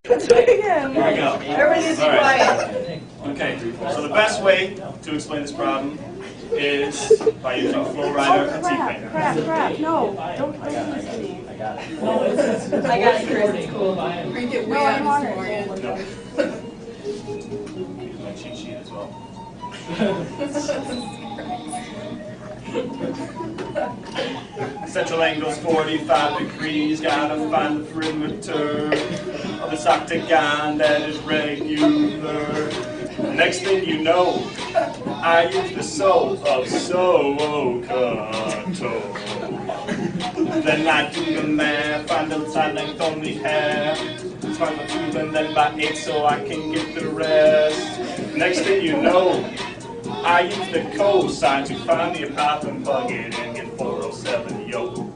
Here we go. Everybody needs to be quiet. Okay, so the best way to explain this problem is by using flow rider and T-frame. Crap, no. Don't do this to me. I got it, Chris. It's cool. Drink it way out this morning. No. Use my cheat sheet as well. Central angle's 45 degrees, gotta find the perimeter of this octagon that is regular. Next thing you know, I use the soul of Socato. Then I do the math, find the side length only half. Times by 2 and then by 8 so I can get the rest. Next thing you know, I use the cosine to find the apartment, plug it in, get 407, yo.